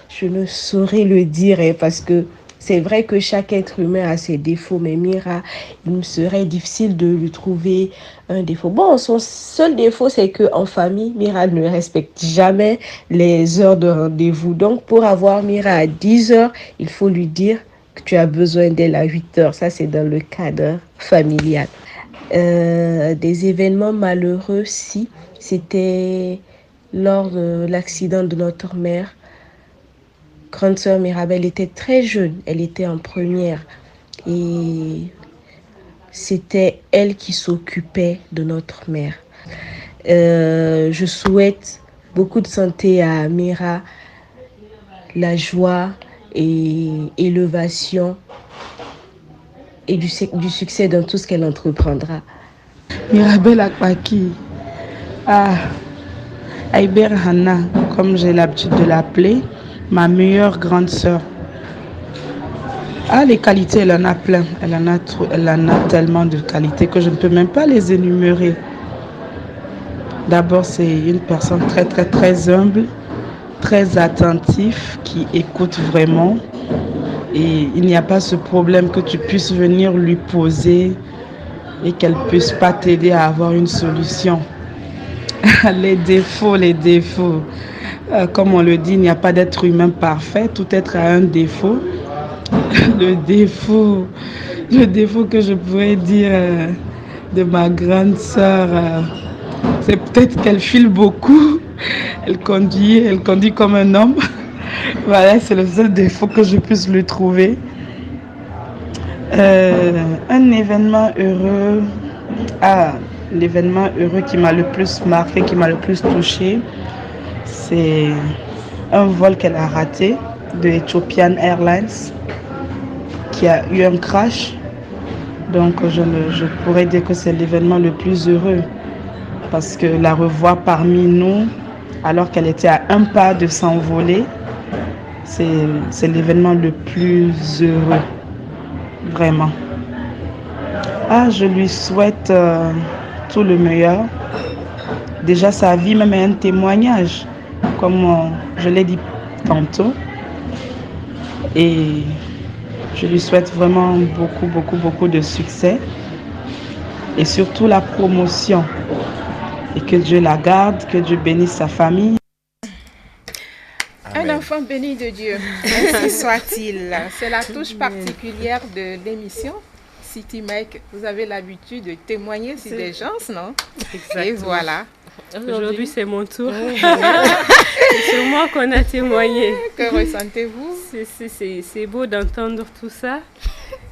je ne saurais le dire parce que c'est vrai que chaque être humain a ses défauts, mais Mira, il me serait difficile de lui trouver un défaut. Bon, son seul défaut, c'est qu'en famille, Mira ne respecte jamais les heures de rendez-vous. Donc, pour avoir Mira à 10h, il faut lui dire que tu as besoin d'elle à 8h. Ça, c'est dans le cadre familial. Des événements malheureux, si, c'était lors de l'accident de notre mère. Grande sœur Mirabelle était très jeune, elle était en première et c'était elle qui s'occupait de notre mère. Je souhaite beaucoup de santé à Mira, la joie et élevation et du succès dans tout ce qu'elle entreprendra. Mirabelle Apaki, Aïber Hanna, comme j'ai l'habitude de l'appeler, ma meilleure grande sœur. Les qualités, elle en a plein. Elle en a tellement de qualités que je ne peux même pas les énumérer. D'abord, c'est une personne très, très, très humble, très attentive, qui écoute vraiment. Et il n'y a pas ce problème que tu puisses venir lui poser et qu'elle ne puisse pas t'aider à avoir une solution. Les défauts. Comme on le dit, il n'y a pas d'être humain parfait. Tout être a un défaut. Le défaut que je pourrais dire de ma grande sœur, c'est peut-être qu'elle file beaucoup. Elle conduit comme un homme. Voilà, c'est le seul défaut que je puisse lui trouver. Un événement heureux. L'événement heureux qui m'a le plus marqué, qui m'a le plus touché, c'est un vol qu'elle a raté de Ethiopian Airlines qui a eu un crash. Donc je pourrais dire que c'est l'événement le plus heureux parce que la revoir parmi nous alors qu'elle était à un pas de s'envoler, c'est l'événement le plus heureux, vraiment. Je lui souhaite tout le meilleur. Déjà, sa vie même est un témoignage, comme je l'ai dit tantôt. Et je lui souhaite vraiment beaucoup de succès. Et surtout la promotion. Et que Dieu la garde, que Dieu bénisse sa famille. Un enfant béni de Dieu, ainsi soit-il. C'est la touche particulière de l'émission. City Mike, vous avez l'habitude de témoigner sur des gens, non? Exactement. Et voilà. Aujourd'hui, c'est mon tour. C'est sur moi qu'on a témoigné. Que ressentez-vous? C'est beau d'entendre tout ça.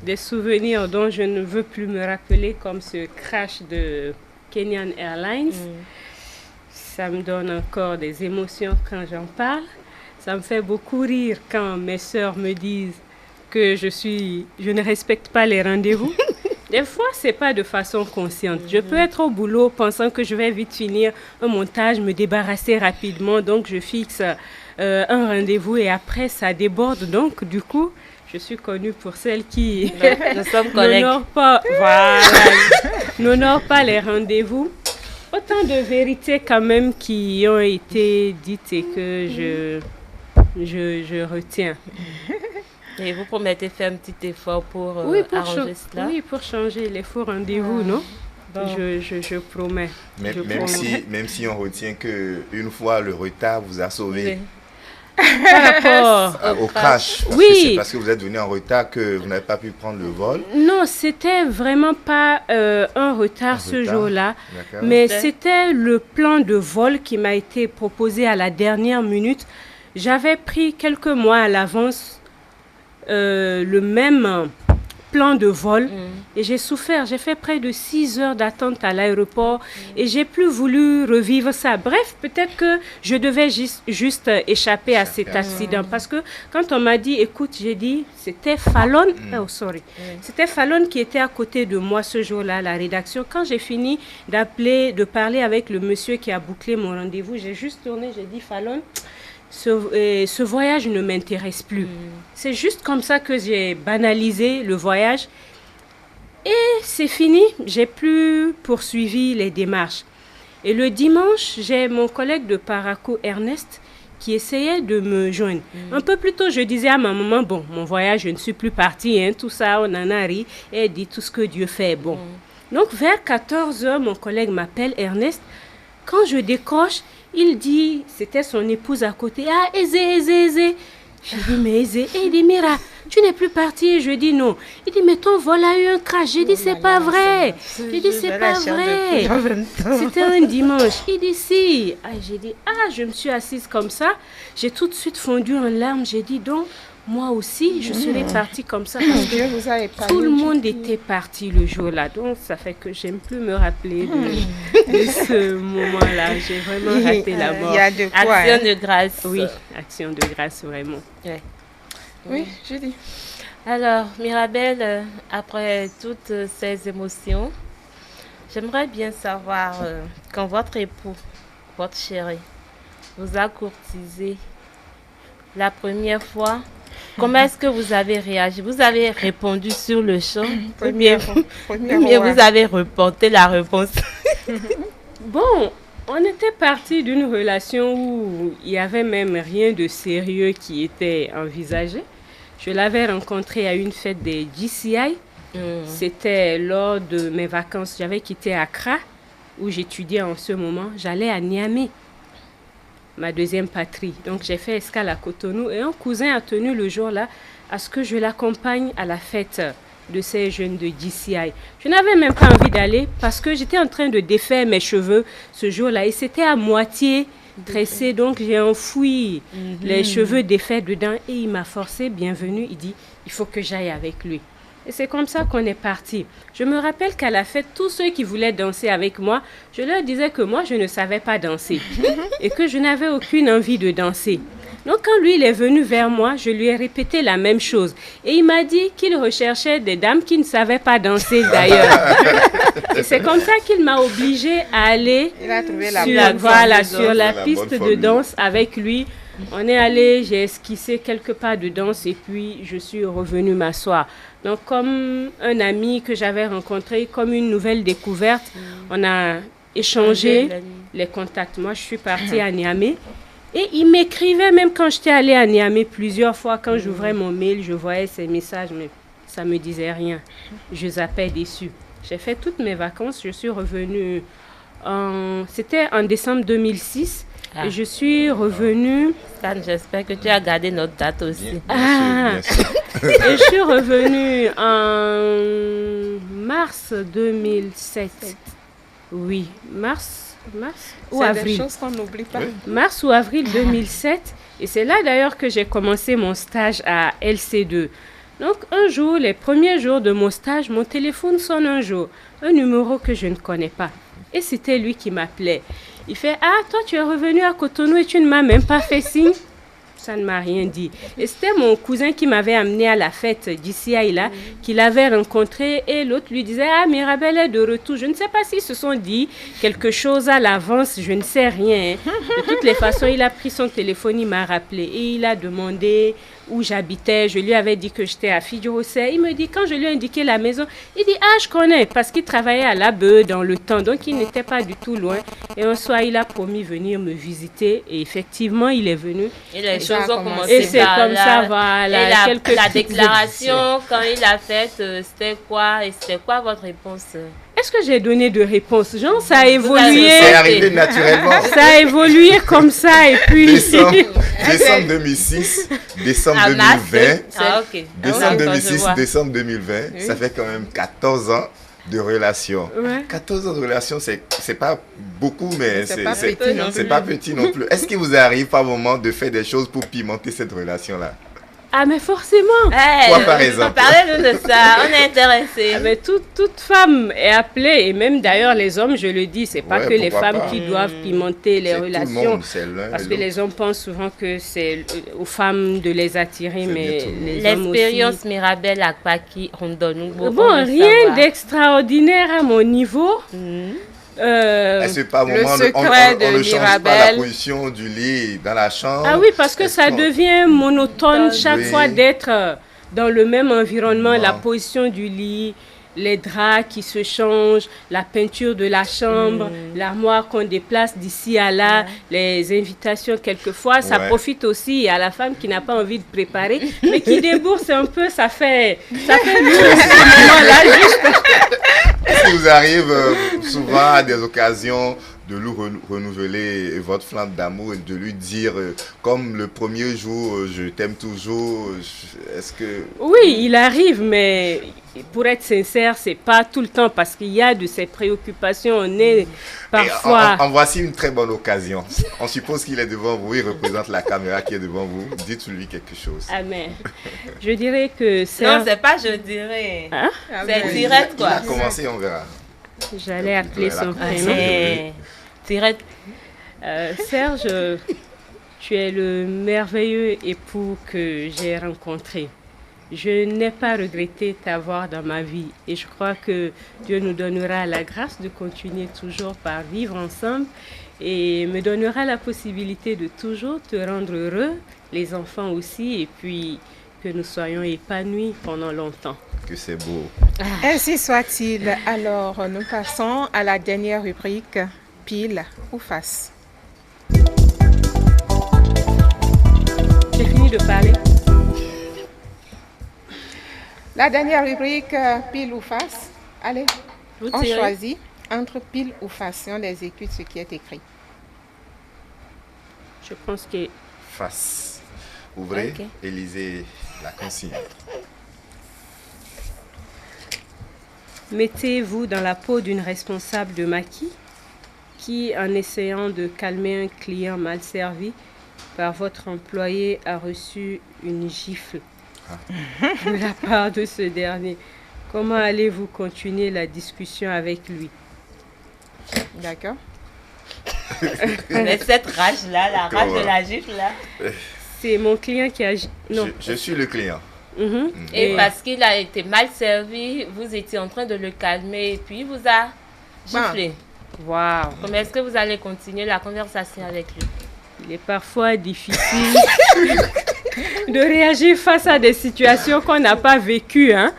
Des souvenirs dont je ne veux plus me rappeler, comme ce crash de Kenyan Airlines. Ça me donne encore des émotions quand j'en parle. Ça me fait beaucoup rire quand mes sœurs me disent que je ne respecte pas les rendez-vous. Des fois, ce n'est pas de façon consciente. Je peux être au boulot pensant que je vais vite finir un montage, me débarrasser rapidement. Donc, je fixe un rendez-vous et après, ça déborde. Donc, du coup, je suis connue pour celles qui n'honorent pas les rendez-vous. Autant de vérités quand même qui ont été dites et que je retiens. Et vous promettez faire un petit effort pour arranger cela? Oui, pour changer les faux rendez-vous, non? Bon. Je promets. Même si on retient qu'une fois le retard vous a sauvé. Par rapport au crash. C'est parce que vous êtes venu en retard que vous n'avez pas pu prendre le vol. Non, c'était vraiment pas un retard ce jour-là. Mais c'était le plan de vol qui m'a été proposé à la dernière minute. J'avais pris quelques mois à l'avance le même plan de vol et j'ai souffert. J'ai fait près de 6 heures d'attente à l'aéroport et j'ai plus voulu revivre ça. Bref, peut-être que je devais juste échapper à cet accident parce que quand on m'a dit, écoute, j'ai dit, c'était Fallon, c'était Fallon qui était à côté de moi ce jour-là à la rédaction. Quand j'ai fini de parler avec le monsieur qui a bouclé mon rendez-vous, j'ai juste tourné, j'ai dit, Fallon, ce voyage ne m'intéresse plus. C'est juste comme ça que j'ai banalisé le voyage. Et c'est fini. J'ai plus poursuivi les démarches. Et le dimanche, j'ai mon collègue de Paraco, Ernest, qui essayait de me joindre. Un peu plus tôt, je disais à ma maman, bon, mon voyage, je ne suis plus partie, tout ça, on en a ri. Et elle dit, tout ce que Dieu fait, bon. Donc, vers 14h, mon collègue m'appelle, Ernest. Quand je décroche, il dit, c'était son épouse à côté, Aizé. Je dis, mais Aizé, et il dit, Mira, tu n'es plus partie. Je dis, non. Il dit, mais ton vol a eu un crash. J'ai dit, c'est pas vrai. J'ai dit, c'est pas vrai. C'était un dimanche. Il dit, si. J'ai dit, je me suis assise comme ça. J'ai tout de suite fondu en larmes. J'ai dit, donc, moi aussi, je serais partie comme ça parce que tout le monde était parti le jour-là. Donc, ça fait que j'aime plus me rappeler de ce moment-là. J'ai vraiment raté la mort. Il y a de quoi. Action de grâce. Oui, action de grâce, vraiment. Oui, je dis. Alors, Mirabelle, après toutes ces émotions, j'aimerais bien savoir quand votre époux, votre chéri, vous a courtisé la première fois, comment est-ce que vous avez réagi? Vous avez répondu sur le champ? Ou bien vous avez reporté la réponse? Bon, on était parti d'une relation où il n'y avait même rien de sérieux qui était envisagé. Je l'avais rencontré à une fête des GCI. C'était lors de mes vacances. J'avais quitté Accra, où j'étudiais en ce moment. J'allais à Niamey, ma deuxième patrie. Donc, j'ai fait escale à Cotonou et un cousin a tenu le jour-là à ce que je l'accompagne à la fête de ces jeunes de GCI. Je n'avais même pas envie d'aller parce que j'étais en train de défaire mes cheveux ce jour-là et c'était à moitié tressé. Donc, j'ai enfoui les cheveux défaits dedans et il m'a forcé, bienvenue, il dit, il faut que j'aille avec lui. Et c'est comme ça qu'on est parti. Je me rappelle qu'à la fête, tous ceux qui voulaient danser avec moi, je leur disais que moi, je ne savais pas danser et que je n'avais aucune envie de danser. Donc quand lui, il est venu vers moi, je lui ai répété la même chose. Et il m'a dit qu'il recherchait des dames qui ne savaient pas danser d'ailleurs. Et c'est comme ça qu'il m'a obligée à aller sur la piste de danse avec lui. On est allé, j'ai esquissé quelques pas de danse et puis je suis revenue m'asseoir. Donc comme un ami que j'avais rencontré, comme une nouvelle découverte, on a échangé les contacts. Moi, je suis partie à Niamey. Et il m'écrivait même quand j'étais allée à Niamey plusieurs fois. Quand j'ouvrais mon mail, je voyais ses messages, mais ça ne me disait rien. Je zappais déçue. J'ai fait toutes mes vacances. Je suis revenue, c'était en décembre 2006. Et je suis revenue... J'espère que tu as gardé notre date aussi. Bien sûr. Et je suis revenue en mars 2007. Oui, mars ou avril. C'est des choses qu'on n'oublie pas. Mars ou avril 2007. Et c'est là d'ailleurs que j'ai commencé mon stage à LC2. Donc un jour, les premiers jours de mon stage, mon téléphone sonne un jour. Un numéro que je ne connais pas. Et c'était lui qui m'appelait. Il fait « Ah, toi, tu es revenu à Cotonou et tu ne m'as même pas fait signe ?» Ça ne m'a rien dit. Et c'était mon cousin qui m'avait amené à la fête d'ici à Ila, qu'il avait rencontré, et l'autre lui disait « Ah, Mirabel est de retour. » Je ne sais pas s'ils se sont dit quelque chose à l'avance, je ne sais rien. De toutes les façons, il a pris son téléphone, il m'a rappelé et il a demandé où j'habitais. Je lui avais dit que j'étais à Fidjorosset. Il me dit, quand je lui ai indiqué la maison, il dit « Ah, je connais » parce qu'il travaillait à l'ABE dans le temps, donc il n'était pas du tout loin. Et un soir, il a promis venir me visiter et effectivement, il est venu. Et les choses ont commencé. Et c'est comme ça, voilà. Et la déclaration, quand il a fait, c'était quoi? Et c'était quoi votre réponse? Est-ce que j'ai donné de réponse? Genre, ça a évolué. C'est arrivé naturellement. Ça a évolué comme ça et puis... Décembre 2006, décembre 2020. Décembre 2006, décembre 2020. Ça fait quand même 14 ans de relation. 14 ans de relation, c'est pas beaucoup, mais c'est pas petit non plus. Est-ce qu'il vous arrive par moment de faire des choses pour pimenter cette relation-là? Ah, mais forcément. Quoi, par exemple? Parlez-nous de ça, on est intéressés. Mais toute femme est appelée, et même d'ailleurs les hommes, je le dis, c'est pas que les femmes qui doivent pimenter les relations. Parce que les hommes pensent souvent que c'est aux femmes de les attirer, mais les hommes aussi. L'expérience Mirabel Akpaki, on donne beaucoup. Bon, rien d'extraordinaire à mon niveau. Est-ce que par moment on ne change pas la position du lit dans la chambre? Ah oui, parce que ça devient monotone chaque fois d'être dans le même environnement, la position du lit, les draps qui se changent, la peinture de la chambre, l'armoire qu'on déplace d'ici à là, les invitations quelquefois, ça profite aussi à la femme qui n'a pas envie de préparer, mais qui débourse un peu, ça fait lourd à ce moment-là juste. Est-ce qu'il vous arrive souvent à des occasions de lui renouveler votre flamme d'amour et de lui dire, comme le premier jour, je t'aime toujours? Est-ce que... Oui, il arrive, mais pour être sincère, c'est pas tout le temps parce qu'il y a de ces préoccupations. On est parfois... En voici une très bonne occasion. On suppose qu'il est devant vous, il représente la caméra qui est devant vous. Dites-lui quelque chose. Ah, mais je dirais que c'est... Non, c'est pas je dirais. Hein? C'est direct, quoi. Il a commencé, on verra. J'allais appeler son prénom. Direct. Serge, tu es le merveilleux époux que j'ai rencontré. Je n'ai pas regretté t'avoir dans ma vie et je crois que Dieu nous donnera la grâce de continuer toujours par vivre ensemble et me donnera la possibilité de toujours te rendre heureux, les enfants aussi, et puis que nous soyons épanouis pendant longtemps. Que c'est beau. Ainsi soit-il. Alors, nous passons à la dernière rubrique, pile ou face. J'ai fini de parler. La dernière rubrique, pile ou face. Allez, on choisit entre pile ou face et on exécute ce qui est écrit. Je pense que... Face. Ouvrez et lisez la consigne. Mettez-vous dans la peau d'une responsable de maquis qui, en essayant de calmer un client mal servi par votre employé, a reçu une gifle de la part de ce dernier. Comment allez-vous continuer la discussion avec lui? D'accord. Mais cette rage-là, la rage de la gifle-là. c'est mon client qui a... Non. Je suis le client. Et parce qu'il a été mal servi, vous étiez en train de le calmer et puis il vous a giflé. Waouh. Comment est-ce que vous allez continuer la conversation avec lui? Il est parfois difficile de réagir face à des situations qu'on n'a pas vécues. Hein?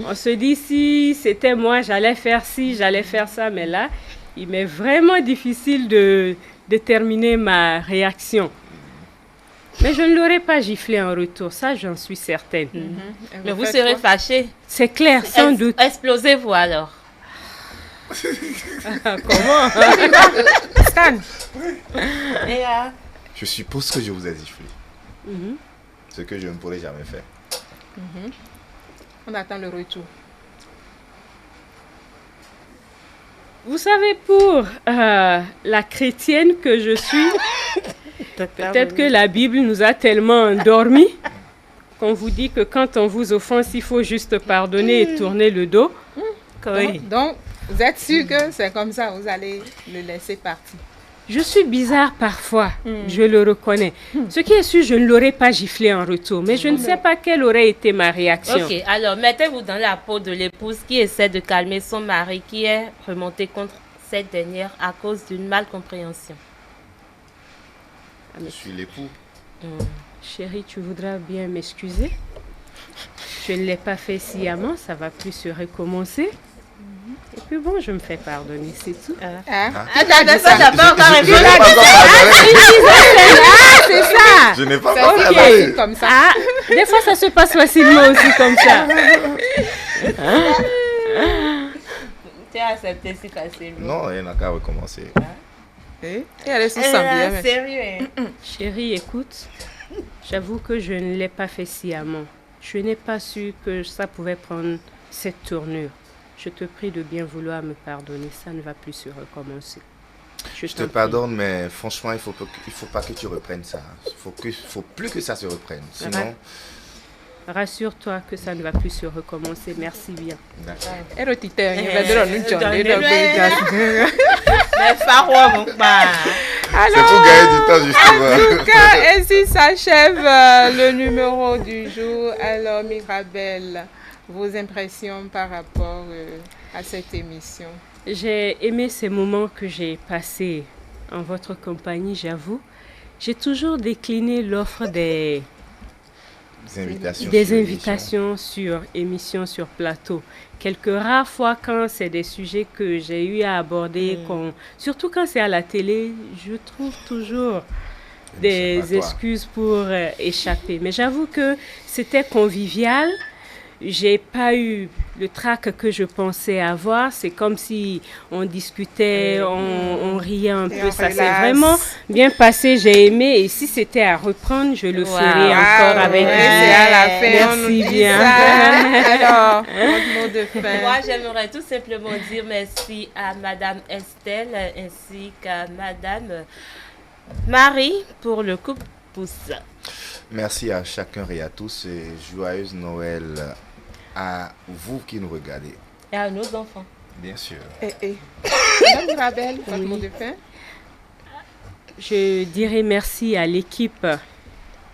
On se dit, si c'était moi, j'allais faire ci, j'allais faire ça. Mais là, il m'est vraiment difficile de déterminer ma réaction. Mais je ne l'aurais pas giflé en retour, ça j'en suis certaine. Mais vous serez fâché. C'est clair, sans doute. Explosez-vous alors. Comment Stan. Je suppose que je vous ai giflé. Ce que je ne pourrais jamais faire. On attend le retour. Vous savez, pour la chrétienne que je suis, peut-être que la Bible nous a tellement endormis qu'on vous dit que quand on vous offense, il faut juste pardonner et tourner le dos. Donc, vous êtes sûr que c'est comme ça, vous allez le laisser partir? Je suis bizarre parfois, je le reconnais. Ce qui est sûr, je ne l'aurais pas giflé en retour, mais je ne sais pas quelle aurait été ma réaction. Ok, alors mettez-vous dans la peau de l'épouse qui essaie de calmer son mari qui est remonté contre cette dernière à cause d'une malcompréhension. Je suis l'époux. Chérie, tu voudras bien m'excuser? Je ne l'ai pas fait sciemment, ça va plus se recommencer. Et puis bon, je me fais pardonner, c'est tout. C'est ça. Je n'ai pas fait comme ça. Des fois, ça se passe facilement aussi comme ça. Tu as accepté si facilement. Non, il n'a qu'à recommencer. Et elle se sent bien. Sérieux. Chérie, écoute, j'avoue que je ne l'ai pas fait sciemment. Je n'ai pas su que ça pouvait prendre cette tournure. Je te prie de bien vouloir me pardonner, ça ne va plus se recommencer. Je te pardonne, mais franchement, il faut pas que tu reprennes ça. Il faut plus que ça se reprenne. Sinon... Rassure-toi que ça ne va plus se recommencer. Merci bien. C'est pour gagner du temps, justement. En tout cas, ainsi s'achève le numéro du jour. Alors, Mirabel, vos impressions par rapport à cette émission? J'ai aimé ces moments que j'ai passés en votre compagnie, j'avoue. J'ai toujours décliné l'offre des invitations sur émission, sur plateau. Quelques rares fois quand c'est des sujets que j'ai eu à aborder, surtout quand c'est à la télé, je trouve toujours des excuses pour échapper. Mais j'avoue que c'était convivial. J'ai pas eu le trac que je pensais avoir. C'est comme si on discutait, on riait un peu. Ça s'est vraiment bien passé. J'ai aimé. Et si c'était à reprendre, je le ferai encore avec Merci bien. Alors, votre mot de fin. Moi, j'aimerais tout simplement dire merci à Madame Estelle ainsi qu'à Madame Marie pour le coup de pouce. Merci à chacun et à tous et joyeuse Noël à vous qui nous regardez. Et à nos enfants. Bien sûr. Madame Mirabel, votre mot de fin? Je dirais merci à l'équipe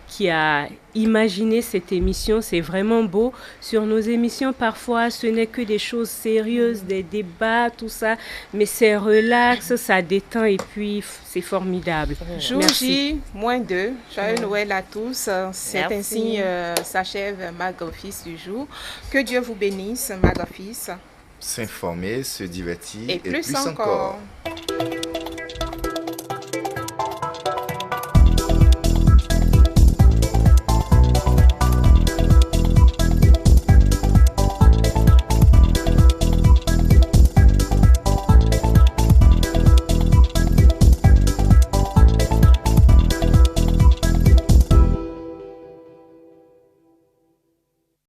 qui a imaginé cette émission. C'est vraiment beau. Sur nos émissions, parfois, ce n'est que des choses sérieuses, des débats, tout ça. Mais c'est relax, ça détend et puis c'est formidable. Jour J, -2. Joyeux Noël à tous. C'est ainsi s'achève Mag Office du jour. Que Dieu vous bénisse, Mag Office. S'informer, se divertir et plus encore.